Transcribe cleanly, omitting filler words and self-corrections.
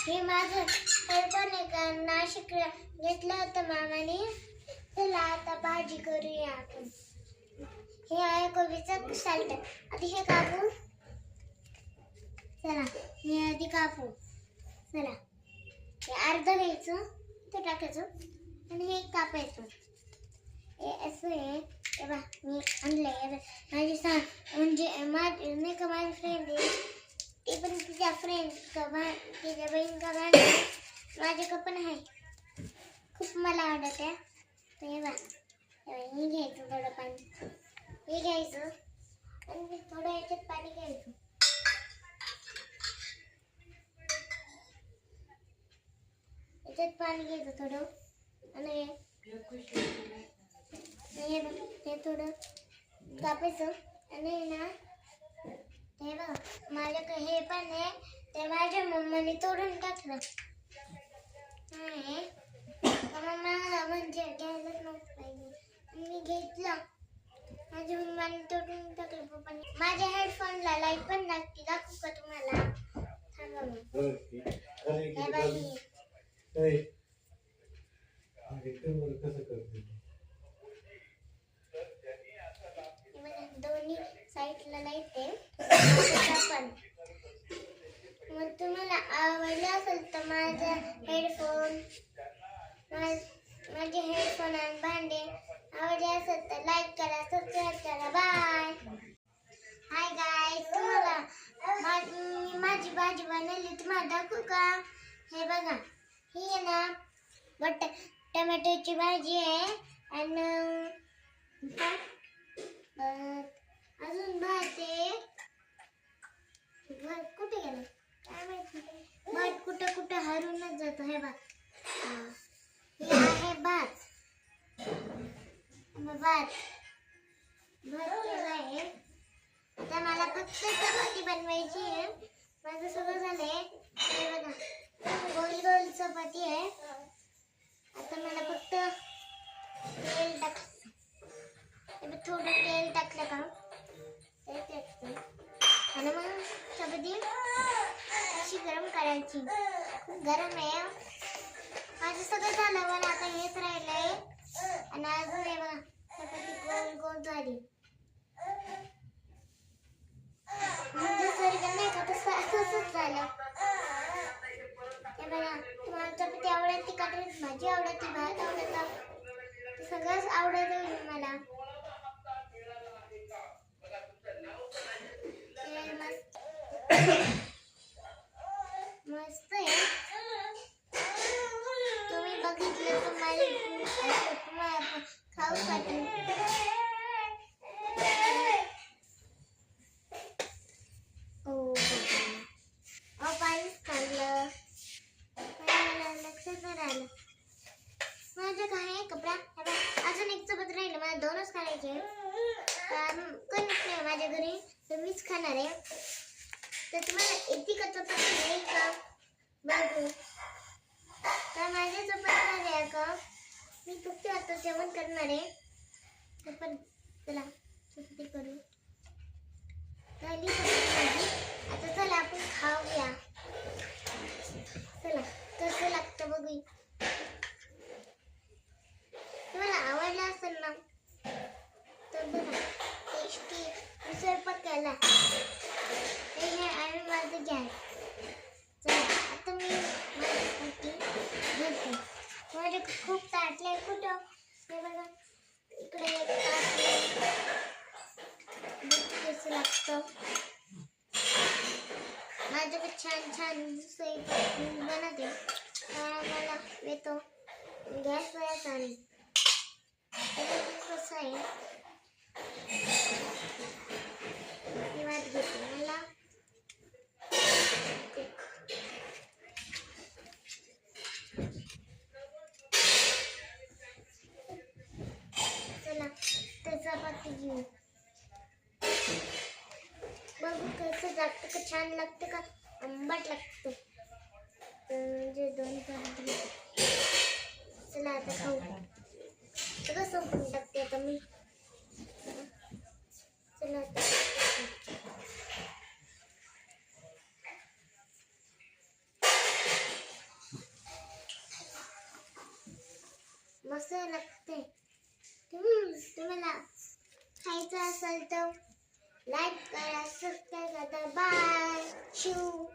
हे माझं हेडफोन आहे का नाशिक घेतलं होतं मामाने. चला आता भाजी करूया आपण. हे आहे कोबीचं साल्ट. आधी हे कापू. चला हे आधी कापू. चला हे अर्ध घ्यायचं ते टाकायचं आणि हे कापायचं. हे असं आहे. हे बघ मी आणलंय. माझी म्हणजे नाही का माझी फ्रेंड आहे ती पण तिच्या फ्रेंड का तिच्या बहीण का माझ्याकडे पण आहे. खूप मला आवडत आहे. हे बघ हे घ्यायचं थोडं पाणी. हे घ्यायचं आणि थोडं याच्यात पाणी घ्यायचं. याच्यात पाणी घ्यायचं थोडं आणि हे थोडं कापायचं आणि ना हे बघ माझ्याकडे हे पण आहे ते माझ्या मम्मीने तोडून टाकलं. मम्मा म्हणजे घ्यायलाच नव्हतं पाहिजे मी घेतलं. माझ्या मम्मीने तोडून टाकलं पप्पाने. माझ्या हेडफोनला लाईट पण लागते. दाखवू का तुम्हाला? थांबा दोन्ही साईडला लाईट आहे. मग तुम्हाला आवडलं असेल तर माझा हेडफोन माझे हेडफोन आणि भांडे आवडले असेल तर लाईक करा, सबस्क्राईब करा. बाय. हाय गाईज, तुम्हाला मी माझी भाजी बनवली तुम्हाला दाखवू का? हे बघा ही आहे ना टोमॅटोची भाजी आहे आणि अजून भात आहे. भात कुठे गेला काय माहिती. भात कुठं कुठं हरूनच जातो. हे बघ हे आहे भात. भात केला आहे. आता मला फक्त चपाती बनवायची आहे. माझं सगळं झालंय. हे बघा गोल गोल चपाती आहे. आता मला फक्त तेल थोडं तेल टाकलं का आणि मग चपाती अशी गरम करायची. खूप गरम आहे. माझं सगळं झालं पण आता हेच राहिलंय आणि अजून हे बघा चपाती गोल गोल झाली. नाही का तसं असंच झालं. हे बघा तुम्हाला चपाती आवडते का भाजी आवडते भात आवडतं सगळंच आवडतं मला. मस्त आहे. तुम्ही बघितलं तुम्हाला खाऊ वाटेल. पाणीच काढलं मला लक्षात नाही राहिलं. माझं काय कपडा अजून एक चपाती राहिलं. मला दोनच खायचे. कोणीच नाही माझ्या घरी तर मीच खाणार आहे. तर तुम्हाला येते का चपाती नाही का बघू. तर माझ्या चपाती झाली आहे का मी फक्त आता जेवण करणार आहे. पण चला चपाती करू. झाली चपाती. आता चला आपण खाऊया. चला कसं लागतं बघू. तुम्हाला आवडलं असेल ना तर बघा टेस्टी स्वयंपाक केला. हे आणि माझं गॅस. चला आता मी माझ्यासाठी घेते. माझे खूप ताटले कुठं हे बघा इकडे कसं लागतं. माझ्याकडे छान छान स्वयंपाक बनवते. मला येतो गॅस वरच आणि कसं आहे मी वाट घेते मला. चला तर चपाती घेऊ. बघू कसं लागतं का छान लागतं का आंबट लागतं. म्हणजे दोन चपाती. चला आता खाऊ. सगळं संपून टाकते आता मी. चला आता मस्त लागते. तुम्हाला खायचं असेल तर लाईक करा, सबस्क्राईब करा. बाय.